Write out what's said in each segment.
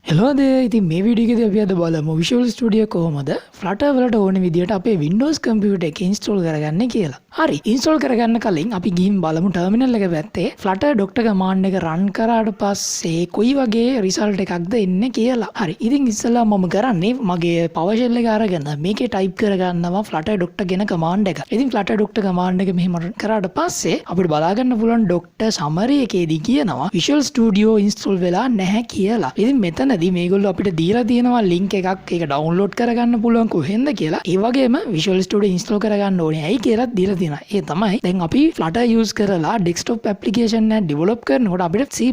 Hello දේ ඉතින් මේ වීඩියෝ එකේදී අපි අද බලමු Visual Studio කොහොමද Flutter වලට ඕන විදියට අපේ Windows computer එකේ install කරගන්නේ කියලා. හරි install කරගන්න කලින් අපි ගිහින් බලමු terminal එක පැත්තේ Flutter Doctor command එක run කරාට පස්සේ කොයි වගේ result එකක්ද එන්නේ කියලා. හරි ඉතින් ඉස්සෙල්ලා මම කරන්නේ මගේ PowerShell එක අරගෙන මේකේ type කරගන්නවා Flutter Doctor කියන command එක. ඉතින් Flutter Doctor command එක මෙහෙම කරාට පස්සේ අපිට බලා ගන්න පුළුවන් Doctor summary එකේදී කියනවා Visual Studio install වෙලා නැහැ කියලා. ඉතින් මෙතන මේගොල්ලෝ අපිට දීලා තියෙනවා link එකක් ඒක download කරගන්න පුළුවන් කොහෙන්ද කියලා. ඒ වගේම Visual Studio install කරගන්න ඕනේ. ඇයි කියලා දීලා තියෙනවා. ඒ තමයි දැන් අපි Flutter use කරලා desktop application එක develop කරනකොට අපිට C++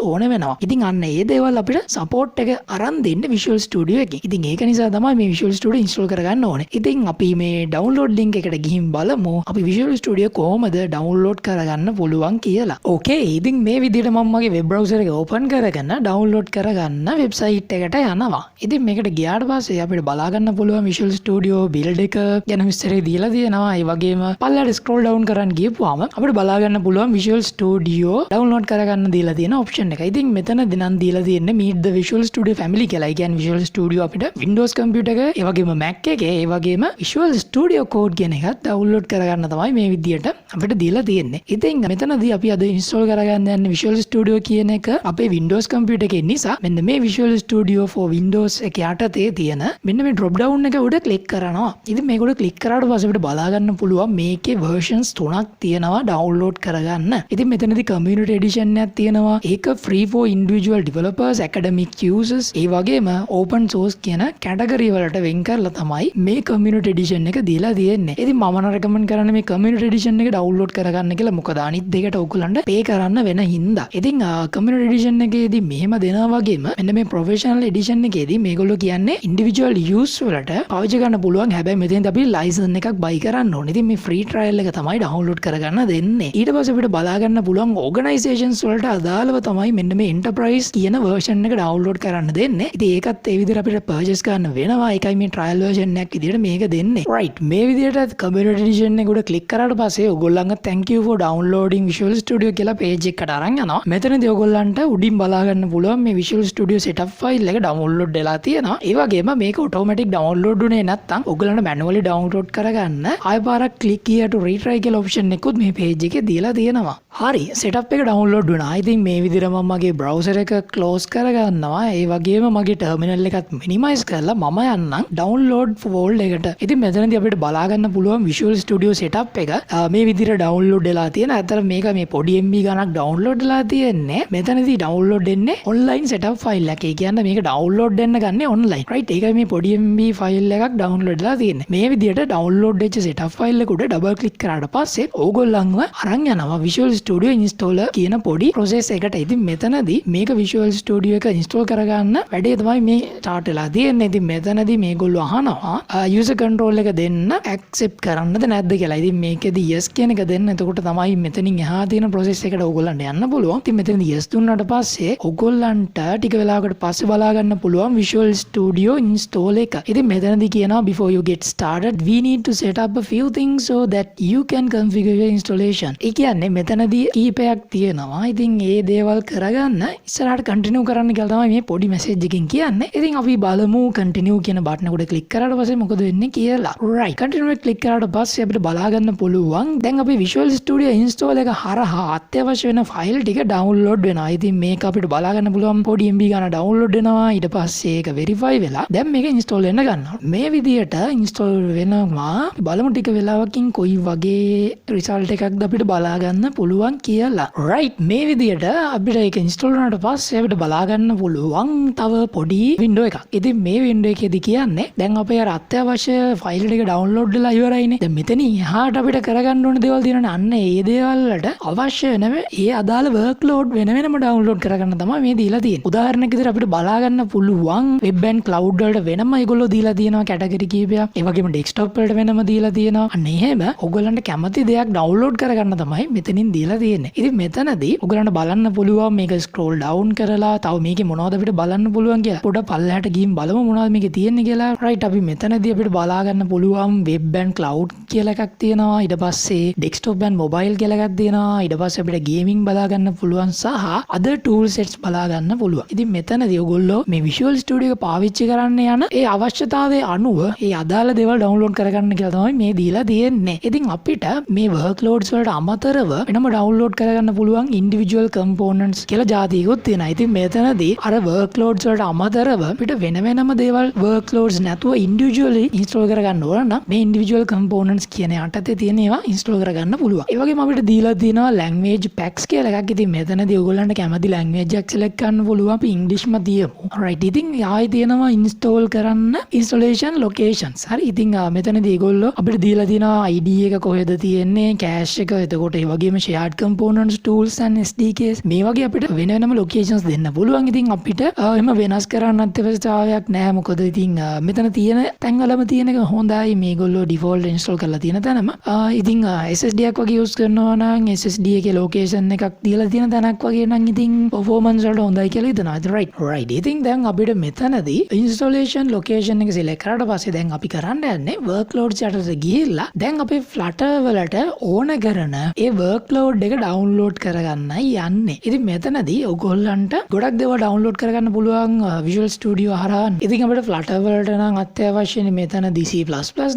ඕන වෙනවා. ඉතින් අන්න ඒ දේවල් අපිට support එක අරන් දෙන්න Visual Studio එකේ. ඉතින් ඒක නිසා තමයි මේ Visual Studio install කරගන්න ඕනේ. ඉතින් අපි මේ download link එකට ගිහින් බලමු අපි Visual Studio කොහොමද download කරගන්න පුළුවන් කියලා. Okay ඉතින් මේ විදිහට මම මගේ web browser එක open කරගෙන download කරගන්න වෙබ්සයිට් එකට යනවා. ඉතින් මේකට ගියාට පස්සේ අපිට බලා ගන්න පුළුවන් Visual Studio build එක ගැන විස්තරය දීලා තියෙනවා. ඒ වගේම පල්ලයට scroll down කරන් ගියපුවාම අපිට බලා ගන්න පුළුවන් Visual Studio download කරගන්න දීලා තියෙන option එක. ඉතින් මෙතනදී නම් දීලා තියෙන්නේ meet the Visual Studio family කියලා. ඒ කියන්නේ Visual Studio අපිට Windows computer එක, ඒ වගේම Mac එකේ, ඒ වගේම Visual Studio Code කියන එකත් download කරගන්න තමයි මේ විදියට අපිට දීලා තියෙන්නේ. ඉතින් මෙතනදී අපි අද install කරගන්න යන්නේ Visual Studio කියන එක අපේ Windows computer එකේ නිසා මෙන්න මේ Visual Studio for Windows එක යටතේ තියෙන මෙන්න මේ drop down එක උඩ click කරනවා. ඉතින් මේක උඩ click කරාට පස්සේ අපිට බලා ගන්න පුළුවන් මේකේ versions 3ක් තියෙනවා download කරගන්න. ඉතින් මෙතනදී community edition එකක් තියෙනවා. ඒක free for individual developers, academic users, ඒ වගේම open source කියන category වලට වෙන් කරලා තමයි මේ community edition එක දීලා තියෙන්නේ. ඉතින් මම recommend කරන්නේ මේ community edition එක download කරගන්න කියලා. මොකද අනිත් දෙකට ඔයගොල්ලන්ට pay කරන්න වෙන හින්දා. ඉතින් community edition එකේදී මෙහෙම දෙනවා වගේම මෙන්න මේ professional edition එකේදී මේගොල්ලෝ කියන්නේ individual use වලට පාවිච්චි කරන්න පුළුවන්. හැබැයි මෙතෙන්දී අපි license එකක් buy කරන්න ඕනේ. ඉතින් මේ free trial එක තමයි download කරගන්න දෙන්නේ. ඊට පස්සේ අපිට බලා ගන්න පුළුවන් organizations වලට අදාළව තමයි මෙන්න මේ enterprise කියන version එක download කරන්න දෙන්නේ. ඉතින් ඒකත් ඒ විදිහට අපිට purchase කරන්න වෙනවා. ඒකයි මේ trial version එකක් විදිහට මේක දෙන්නේ. right මේ විදිහට community edition එක උඩ click කරාට පස්සේ ඔයගොල්ලන්ගේ thank you for downloading Visual Studio කියලා page එකකට අරන් යනවා. මෙතනදී ඔයගොල්ලන්ට උඩින් බලා ගන්න පුළුවන් මේ Visual Studio setup file එක download වෙලා තියෙනවා. ඒ වගේම මේක automatic download උනේ නැත්නම් ඔයගලන්ට manually download කරගන්න ආයෙ පාරක් click here to retry කියලා option එකකුත් මේ page එකේ දීලා තියෙනවා. හරි setup එක download වුණා. ඉතින් මේ විදිහට මම මගේ browser එක close කරගන්නවා. ඒ වගේම මගේ terminal එකත් minimize කරලා මම යන්නම් download folder එකට. ඉතින් මෙතනදී අපිට බලා ගන්න පුළුවන් Visual Studio setup එක මේ විදිහට download වෙලා තියෙන. අතර මේක මේ පොඩි MB ගණක් download වෙලා තියෙන්නේ. මෙතනදී download වෙන්නේ online setup file එකක්. ඒ කියන්නේ මේක download දෙන්න ගන්නේ online. right ඒකයි මේ පොඩි MB file එකක් download වෙලා තියෙන්නේ. මේ විදිහට download වෙච්ච setup file එක උඩ double click කරාට පස්සේ ඕගොල්ලන්ව අරන් යනවා Visual Studio installer කියන පොඩි process එකට. ඉතින් මෙතනදී මේක Visual Studio එක install කරගන්න වැඩේ තමයි මේ start වෙලා තියෙන්නේ. ඉතින් මෙතනදී මේගොල්ලෝ අහනවා user control එක දෙන්න accept කරන්නද නැද්ද කියලා. ඉතින් මේකෙදී yes කියන එක දෙන්න. එතකොට තමයි මෙතනින් එහා තියෙන process එකට ඕගොල්ලන්ට යන්න පුළුවන්. ඉතින් මෙතනදී yes දුන්නාට පස්සේ ඕගොල්ලන්ට ටික වෙලාවකට පස්සේ බලා ගන්න පුළුවන් Visual Studio install එක. ඉතින් මෙතනදී කියනවා before you get started we need to set up a few things so that you can configure your installation. ඒ කියන්නේ මෙතනදී කීපයක් තියෙනවා. ඉතින් ඒ දේවල් කරගන්න ඉස්සරහට continue කරන්න කියලා තමයි මේ පොඩි message එකකින් කියන්නේ. ඉතින් අපි බලමු continue කියන button එකට click කරාට පස්සේ මොකද වෙන්නේ කියලා. right continue එක click කරාට පස්සේ අපිට බලා ගන්න පුළුවන් දැන් අපි Visual Studio install එක හරහා අත්‍යවශ්‍ය වෙන file ටික download වෙනවා. ඉතින් මේක අපිට බලා ගන්න පුළුවන් පොඩි MB ගන්න download වෙනවා. ඊට පස්සේ ඒක verify වෙලා දැන් මේක install වෙන්න ගන්නවා. මේ විදිහට install වෙනවා. බලමු ටික වෙලාවකින් කොයි වගේ result එකක්ද අපිට බලා ගන්න පුළුවන් කියලා. right මේ විදිහට අපිට ඒක install වුණාට පස්සේ අපිට බලා ගන්න පුළුවන් තව පොඩි window එකක්. ඉතින් මේ window එකේදී කියන්නේ දැන් අපේ අර අත්‍යවශ්‍ය file ටික download වෙලා ඉවරයිනේ. දැන් මෙතනින් එහාට අපිට කරගන්න ඕන දේවල් තියෙනවනේ. අන්න ඒ දේවල් වලට අවශ්‍ය වෙන ඒ අදාළ workload වෙන වෙනම download කරගන්න තමයි මේ දීලා තියෙන්නේ. උදාහරණයක් විදිහට අපිට බලා ගන්න පුළුවන් web and cloud වලට වෙනම ඒගොල්ලෝ දීලා තියෙනවා category කීපයක්. ඒ වගේම desktop වලට වෙනම දීලා තියෙනවා. අන්න එහෙම ඔයගොල්ලන්ට කැමති දෙයක් download කරගන්න තමයි මෙතනින් දීලා තියෙන්නේ. ඉතින් මෙතනදී ඔයගොල්ලන්ට බලන්න පුළුවන් මේක scroll down කරලා තව මේකේ මොනවද අපිට බලන්න පුළුවන් කියලා. පොඩ පල්ලෙහාට ගිහින් බලමු මොනවද මේකේ තියෙන්නේ කියලා. right අපි මෙතනදී අපිට බලා ගන්න පුළුවන් web and cloud කියලා එකක් තියෙනවා. ඊට පස්සේ desktop and mobile කියලා එකක් තියෙනවා. ඊට පස්සේ අපිට gaming බලා ගන්න පුළුවන් සහ other tool sets බලා ගන්න පුළුවන්. ඉතින් මෙතනදී ඔයගොල්ලෝ මේ Visual Studio එක පාවිච්චි කරන්න යන ඒ අවශ්‍යතාවයේ අනුව ඒ අදාළ දේවල් ඩවුන්ලෝඩ් කරගන්න කියලා තමයි මේ දීලා තියෙන්නේ. ඉතින් අපිට මේ workloads වලට අමතරව වෙනම ඩවුන්ලෝඩ් කරගන්න පුළුවන් individual components කියලා જાතියකුත් තියෙනවා. ඉතින් මෙතනදී අර workloads වලට අමතරව අපිට වෙනම දේවල් workloads නැතුව individually install කරගන්න ඕන නම් මේ individual components කියන යටතේ තියෙන ඒවා install කරගන්න පුළුවන්. ඒ වගේම අපිට දීලා තියෙනවා language packs කියලා එකක්. ඉතින් මෙතනදී ඔයගොල්ලන්ට කැමති language එකක් select කරන්න පුළුවන්. අපි English ම තියමු. alright. ඉතින් ආයෙ තියෙනවා install කරන්න installation locations. හරි. ඉතින් මෙතනදී ඒගොල්ලෝ අපිට දීලා තියෙනවා ID එක කොහෙද තියෙන්නේ, cache එක, එතකොට ඒ වගේම shared components, tools and SDKs මේ වගේ අපිට වෙනම locations දෙන්න පුළුවන්. ඉතින් අපිට එහෙම වෙනස් කරන්නත් අවශ්‍යතාවයක් නැහැ. මොකද ඉතින් මෙතන තියෙන තැන්වලම තියෙන එක හොඳයි. මේගොල්ලෝ default install කරලා තියෙන තැනම. ඉතින් SSD එකක් වගේ use කරනවා නම් SSD එකේ location එකක් දීලා තියෙන තැනක් වගේ නම් ඉතින් performance වලට හොඳයි කියලා හිතනවා. right. ඉතින් දැන් අපිට මෙතනදී installation location එක select කරාට පස්සේ දැන් අපි කරන්න යන්නේ workloads යටට ගිහිල්ලා දැන් අපේ Flutter වලට ඕන කරන ඒ workload එක download කරගන්නයි යන්නේ. ඉතින් මෙතනදී ඔයගොල්ලන්ට ගොඩක් දේවල් download කරගන්න පුළුවන් Visual Studio හරහා. ඉතින් අපිට Flutter වලට නම් අත්‍යවශ්‍යනේ මෙතනදී C++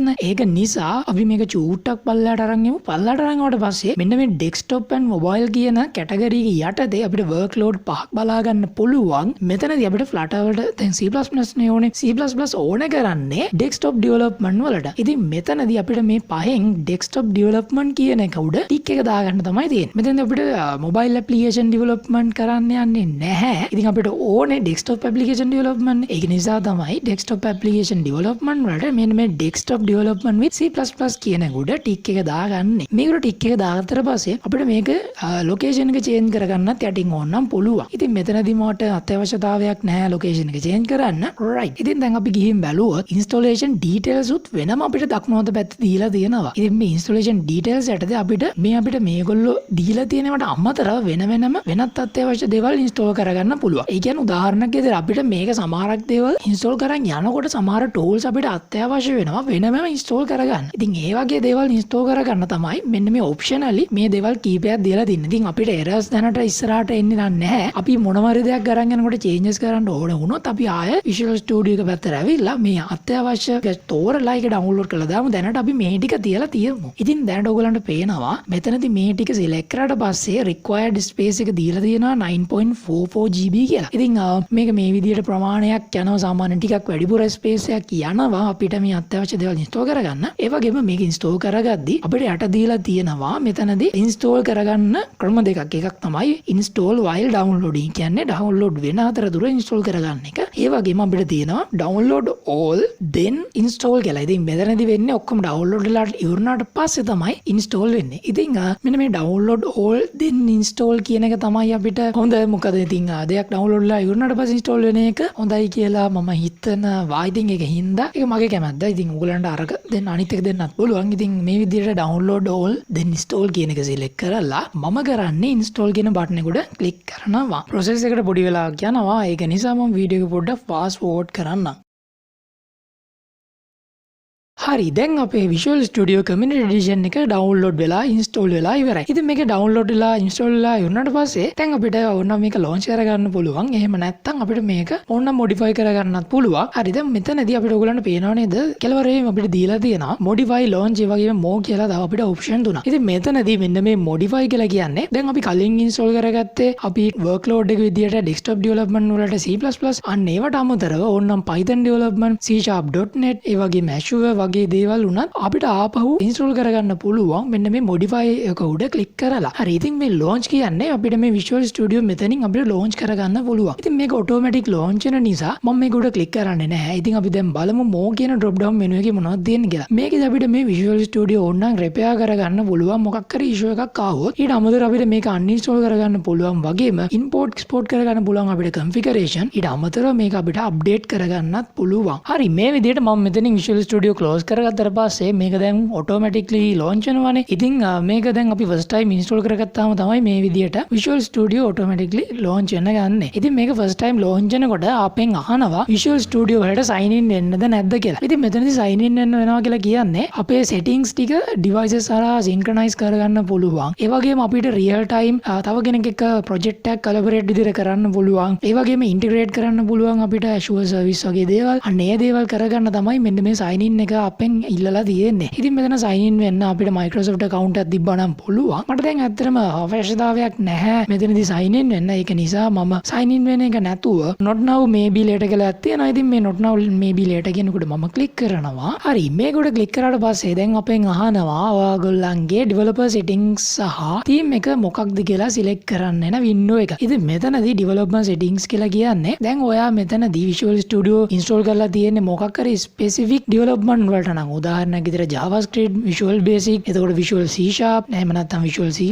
නේ. ඒක නිසා අපි මේක චූට්ටක් පල්ලයට අරන් යමු. පල්ලයට අරන් ආවට පස්සේ මෙන්න මේ desktop and mobile කියන කැටගරි එක යටතේ අපිට workload පහක් බලා ගන්න පුළුවන්. මෙතනදී අපිට Flutter වලට දැන් C++ නේ ඕනේ. C++ ඕන කරන්නේ desktop development වලට. ඉතින් මෙතනදී අපිට මේ පහෙන් desktop development කියන එක උඩ ටික් එක දාගන්න තමයි තියෙන්නේ. මෙතනදී අපිට mobile application development කරන්න යන්නේ නැහැ. ඉතින් අපිට ඕනේ desktop application development. ඒක නිසා තමයි desktop application development වලට මෙන්න මේ desktop development with C++ කියන එක උඩ ටික් එක දාගන්නේ. මේක උඩ ටික් එක දාගත්තට පස්සේ අපිට මේක location එක change කරගන්නත් යටින් ඕනනම් පුළුවන්. ඉතින් මෙතනදී මට අත්‍යවශ්‍යතාවයක් නැහැ location එක change කරන්න. right. ඉතින් දැන් අපි ගිහින් බැලුවොත් installation details උත් වෙනම අපිට දක්නවත පැත්තේ දීලා තියෙනවා. ඉතින් මේ installation details යටතේ අපිට මේගොල්ලෝ දීලා තියෙනවට අමතරව වෙනත් අත්‍යවශ්‍ය දේවල් install කරගන්න පුළුවන්. ඒ කියන්නේ උදාහරණයක් විදිහට අපිට මේක සමහරක් දේවල් install කරන් යනකොට සමහර tools අපිට අත්‍යවශ්‍ය වෙනවා වෙනම install කරගන්න. ඉතින් ඒ වගේ දේවල් install කරගන්න තමයි මෙන්න මේ optionally මේ දේවල් කීපයක් දීලා තින්නේ. ඉතින් අපිට errors දැනට ඉස්සරහට එන්නේ නැහැ. අපි මොනවාරි දෙයක් ගරන් යනකොට changes කරන්න ඕන වුණොත් අපි ආයෙ Visual Studio එක පැත්තට ඇවිල්ලා මේ අත්‍යවශ්‍ය තෝරලා ඒක download කරලා දාමු. දැනට අපි මේ ටික තියලා තියමු. ඉතින් දැනට ඔයගලන්ට පේනවා මෙතනදී මේ ටික select කරාට පස්සේ required space එක දීලා තියෙනවා 9.44 GB කියලා. ඉතින් මේක මේ විදිහට ප්‍රමාණයක් යනවා. සාමාන්‍ය ටිකක් වැඩිපුර space එකක් යනවා අපිට මේ අත්‍යවශ්‍ය දේවල් install කරගන්න. ඒ වගේම මේක install කරගද්දී අපිට යට දීලා තියෙනවා මෙතනදී install කරගන්න ක්‍රම දෙකක්. එකක් තමයි install while downloading කියන්නේ download වෙන අතරතුර install කරගන්න එක. ඒ වගේම අපිට තියෙනවා download all then install කියලා. ඉතින් මෙතනදී වෙන්නේ ඔක්කොම download වෙලා ඉවරනාට පස්සේ තමයි install වෙන්නේ. ඉතින් මෙන්න මේ download all then install කියන එක තමයි අපිට හොඳ. මොකද ඉතින් දෙයක් download වෙලා ඉවරනාට පස්සේ install වෙන එක හොඳයි කියලා මම හිතනවා. ඉතින් ඒක හින්දා ඒක මගේ කැමැත්ත. ඉතින් ඔයගලන්ට අරක දෙන්න අනිත් එක දෙන්නත් පුළුවන්. ඉතින් මේ විදිහට download all then install කියන එක select කරලා මම කරන්නේ install කියන බටන් එක උඩ click කරනවා. process එකට පොඩි වෙලාවක් යනවා. ඒක නිසා මම වීඩියෝ එක පොඩ්ඩක් fast forward කරන්නම්. හරි දැන් අපේ Visual Studio Community Edition එක download වෙලා install වෙලා ඉවරයි. ඉතින් මේක download වෙලා install වෙලා ඉවරනට පස්සේ දැන් අපිට ඕනනම් මේක launch කරගන්න පුළුවන්. එහෙම නැත්නම් අපිට මේක ඕනනම් modify කරගන්නත් පුළුවන්. හරි දැන් මෙතනදී අපිට ඔයගලන්ට පේනව නේද? කෙලවරේම අපිට දීලා තියෙනවා modify launch ඒ වගේම more කියලා තව අපිට option තුනක්. ඉතින් මෙතනදී මෙන්න මේ modify කියලා කියන්නේ දැන් අපි කලින් install කරගත්තේ අපි workload එක විදියට desktop development වලට C++ අන්න ඒවට අමතරව ඕනනම් Python development C#.net ඒ වගේම Azure වගේ දේවල් උනත් අපිට ආපහු ඉන්ස්ටෝල් කරගන්න පුළුවන් මෙන්න මේ modify එක උඩ ක්ලික් කරලා. හරි ඉතින් මේ launch කියන්නේ අපිට මේ Visual Studio මෙතනින් අපිට launch කරගන්න පුළුවන්. ඉතින් මේක automatic launch වෙන නිසා මම මේක උඩ ක්ලික් කරන්නේ නැහැ. ඉතින් අපි දැන් බලමු more කියන drop down menu එකේ මොනවද තියෙන්නේ කියලා. මේකෙදි අපිට මේ Visual Studio ඕනනම් repair කරගන්න පුළුවන්. මොකක් හරි issue එකක් ආවොත් ඊට අමතරව අපිට මේක uninstall කරගන්න පුළුවන්. වගේම import export කරගන්න පුළුවන් අපිට configuration. ඊට අමතරව මේක අපිට update කරගන්නත් පුළුවන්. හරි මේ විදිහට මම මෙතනින් Visual Studio close close කරගත්තට පස්සේ මේක දැන් automatically launch වෙනවානේ. ඉතින් මේක දැන් අපි first time install කරගත්තාම තමයි මේ විදියට Visual Studio automatically launch වෙන්න ගන්නේ. ඉතින් මේක first time launch වෙනකොට අපෙන් අහනවා Visual Studio වලට sign in වෙන්නද නැද්ද කියලා. ඉතින් මෙතනදී sign in වෙන්න වෙනවා කියලා කියන්නේ අපේ settings ටික devices හරහා synchronize කරගන්න පුළුවන්. ඒ වගේම අපිට real time තව කෙනෙක් එක්ක project එකක් collaborate විදිහට කරන්න පුළුවන්. ඒ වගේම integrate කරන්න පුළුවන් අපිට Azure service වගේ දේවල්. අන්න ඒ දේවල් කරගන්න තමයි මෙන්න මේ sign in එක අපෙන් ඉල්ලලා තියෙන්නේ. ඉතින් මෙතන sign in වෙන්න අපිට Microsoft account එකක් තිබ්බනම් පුළුවන්. මට දැන් ඇත්තටම අවශ්‍යතාවයක් නැහැ මෙතනදී sign in වෙන්න. ඒක නිසා මම sign in වෙන එක නැතුව not now maybe later කියලා තියෙනවා. ඉතින් මේ not now maybe later කියනකොට මම click කරනවා. හරි මේකට click කරාට පස්සේ දැන් අපෙන් අහනවා ඔයාගොල්ලන්ගේ developer settings සහ theme එක මොකක්ද කියලා select කරන්න එන window එක. ඉතින් මෙතනදී developer settings කියලා කියන්නේ දැන් ඔයා මෙතනදී Visual Studio install කරලා තියෙන්නේ මොකක් හරි specific development වලට නම් උදාහරණයක් විදිහට JavaScript, Visual Basic, එතකොට Visual C Sharp, එහෙම නැත්නම් Visual C++,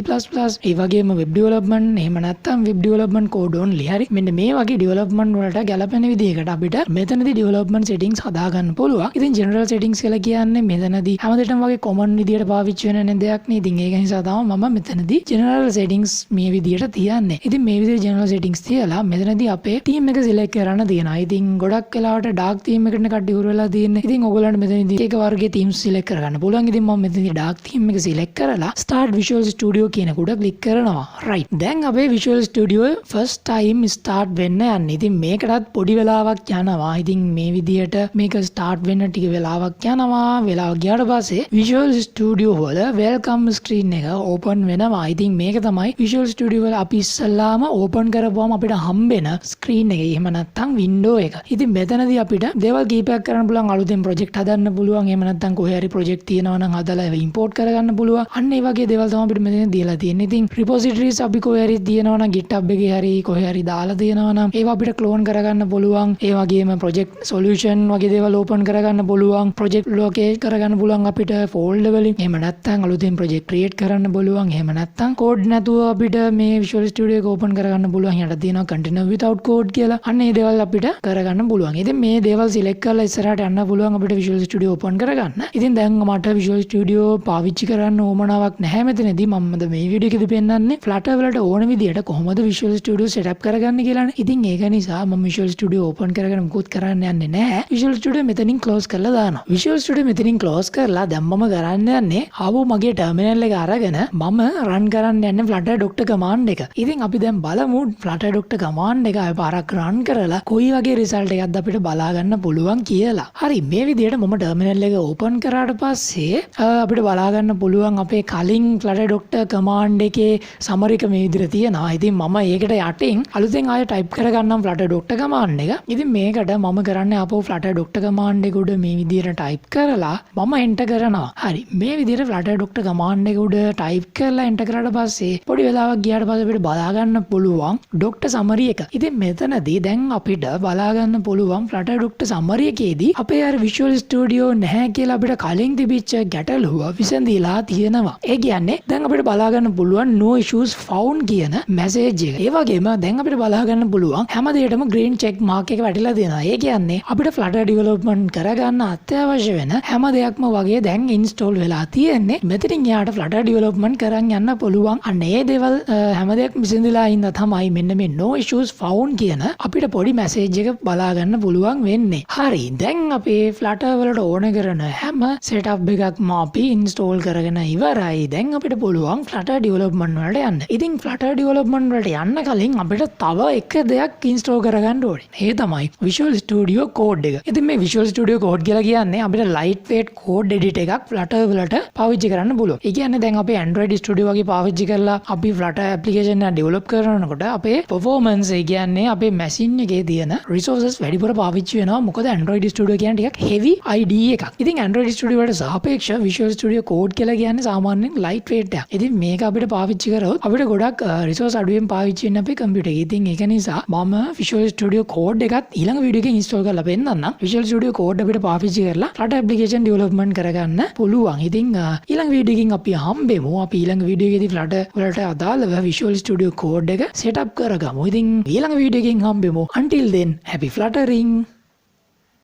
ඒ වගේම web development, එහෙම නැත්නම් web development code only. හරි මෙන්න මේ වගේ development වලට ගැලපෙන විදිහකට අපිට මෙතනදී development settings හදා ගන්න පුළුවන්. ඉතින් general settings කියලා කියන්නේ මෙතනදී හැමදේටම වගේ common විදිහට පාවිච්චි වෙන දෙයක් නේ. ඉතින් ඒක නිසා තමයි මම මෙතනදී general settings මේ විදිහට තියන්නේ. ඉතින් මේ විදිහට general settings තියලා මෙතනදී අපේ theme එක select කරන්න තියෙනවා. ඉතින් ගොඩක් වෙලාවට dark theme එකකට කඩ ඉවර වෙලා තියෙන්නේ. ඉතින් ඔයගොල්ලන්ට මෙතනදී එක වර්ගයේ themes select කරගන්න පුළුවන්. ඉතින් මම මෙතනදී dark theme එක select කරලා start Visual Studio කියන කොට click කරනවා. right දැන් අපේ Visual Studio first time start වෙන්න යන්නේ. ඉතින් මේකටත් පොඩි වෙලාවක් යනවා. ඉතින් මේ විදිහට මේක start වෙන්න ටික වෙලාවක් යනවා. වෙලාව ගියාට පස්සේ Visual Studio වල welcome screen එක open වෙනවා. ඉතින් මේක තමයි Visual Studio වල අපි ඉස්සල්ලාම open කරපුවාම අපිට හම්බෙන screen එක. එහෙම නැත්නම් window එක. ඉතින් මෙතනදී අපිට දේවල් කීපයක් කරන්න පුළුවන්. අලුතෙන් project හදන්න පුළුවන්. එහෙම නැත්නම් කොහේ හරි project තියෙනවා නම් හදලා import කරගන්න පුළුවන්. අන්න ඒ වගේ දේවල් තමයි අපිට මෙතන දීලා තියෙන්නේ. ඉතින් repositories අපි කොහේ හරි තියෙනවා නම් GitHub එකේ හරි කොහේ හරි දාලා තියෙනවා නම් ඒවා අපිට clone කරගන්න පුළුවන්. ඒ වගේම project solution වගේ දේවල් open කරගන්න පුළුවන්. project locate කරගන්න පුළුවන් අපිට folder වලින්. එහෙම නැත්නම් අලුතෙන් project create කරන්න පුළුවන්. එහෙම නැත්නම් code නැතුව අපිට මේ Visual Studio එක open කරගන්න පුළුවන්. යට තියෙනවා container without code කියලා. අන්න ඒ දේවල් අපිට කරගන්න පුළුවන්. ඉතින් මේ දේවල් select කරලා ඉස්සරහට යන්න පුළුවන් අපිට Visual Studio open කරගන්න. ඉතින් දැන් මට Visual Studio පාවිච්චි කරන්න ඕමනාවක් නැහැ මෙතනදී. මම මේ වීඩියෝ එකේදී පෙන්නන්නේ Flutter වලට ඕන විදියට කොහොමද Visual Studio setup කරගන්නේ කියලානේ. ඉතින් ඒක නිසා මම Visual Studio open කරගෙන මුකුත් කරන්න යන්නේ නැහැ. Visual Studio මෙතනින් close කරලා දානවා. Visual Studio මෙතනින් close කරලා දැන් මම කරන්න යන්නේ ආවෝ මගේ terminal එක අරගෙන මම run කරන්න යන්නේ Flutter Doctor command එක. ඉතින් අපි දැන් බලමු Flutter Doctor command එක අපි පාරක් run කරලා කොයි වගේ result එකක්ද අපිට බලා ගන්න පුළුවන් කියලා. හරි මේ විදියට මම terminal එක open කරාට පස්සේ අපිට බලා ගන්න පුළුවන් අපේ කලින් Flutter Doctor command එකේ summary එක මේ විදිහට තියෙනවා. ඉතින් මම ඒකට යටින් අලුතෙන් ආයෙ type කරගන්නම් Flutter Doctor command එක. ඉතින් මේකට මම කරන්නේ ආපහු Flutter Doctor command එක උඩ මේ විදිහට type කරලා මම enter කරනවා. හරි මේ විදිහට Flutter Doctor command එක උඩ type කරලා enter කරාට පස්සේ පොඩි වෙලාවක් ගියාට පස්සේ අපිට බලා ගන්න පුළුවන් Doctor summary එක. ඉතින් මෙතනදී දැන් අපිට බලා ගන්න පුළුවන් Flutter Doctor summary එකේදී අපේ අර Visual Studio නැහැ කියලා අපිට කලින් තිබිච්ච ගැටලුව විසඳීලා තියෙනවා. ඒ කියන්නේ දැන් අපිට බලා ගන්න පුළුවන් no issues found කියන message එක. ඒ වගේම දැන් අපිට බලා ගන්න පුළුවන් හැම දෙයකටම green check mark එක වැටිලා තියෙනවා. ඒ කියන්නේ අපිට Flutter development කරගන්න අත්‍යවශ්‍ය වෙන හැම දෙයක්ම වගේ දැන් install වෙලා තියෙන්නේ. මෙතනින් එයාට Flutter development කරන් යන්න පුළුවන්. අන්න ඒ දේවල් හැම දෙයක්ම විසඳලා ඉඳලා තමයි මෙන්න මේ no issues found කියන අපිට පොඩි message එක බලා ගන්න පුළුවන් වෙන්නේ. හරි දැන් අපේ Flutter වලට ඕන කරන හැම setup එකක්ම අපි install කරගෙන ඉවරයි. දැන් අපිට පුළුවන් Flutter development වලට යන්න. ඉතින් Flutter development වලට යන්න කලින් අපිට තව එක දෙයක් install කරගන්න ඕනේ. ඒ තමයි Visual Studio Code එක. ඉතින් මේ Visual Studio Code කියලා කියන්නේ අපිට lightweight code edit එකක් Flutter වලට පාවිච්චි කරන්න පුළුවන්. ඒ කියන්නේ දැන් අපි Android Studio වගේ පාවිච්චි කරලා අපි Flutter application එක develop කරනකොට අපේ performance ඒ කියන්නේ අපේ machine එකේ තියෙන resources වැඩිපුර පාවිච්චි වෙනවා. මොකද Android Studio කියන්නේ ටිකක් heavy IDE එකක්. ඉතින් Android Studio වලට සාපේක්ෂව Visual Studio Code කියලා කියන්නේ සාමාන්‍යයෙන් lightweight එකක්. ඉතින් මේක අපිට පාවිච්චි කරොත් අපිට ගොඩක් resource අඩුවෙන් පාවිච්චි වෙන අපේ computer එකේ. ඉතින් ඒක නිසා මම Visual Studio Code එකත් ඊළඟ වීඩියෝ එකකින් install කරලා පෙන්නන්නම්. Visual Studio Code අපිට පාවිච්චි කරලා Flutter application development කරගන්න පුළුවන්. ඉතින් ඊළඟ වීඩියෝ එකකින් අපි හම්බෙමු. අපි ඊළඟ වීඩියෝ එකේදී Flutter වලට අදාළව Visual Studio Code එක setup කරගමු. ඉතින් ඊළඟ වීඩියෝ එකකින් හම්බෙමු. Until then, happy fluttering!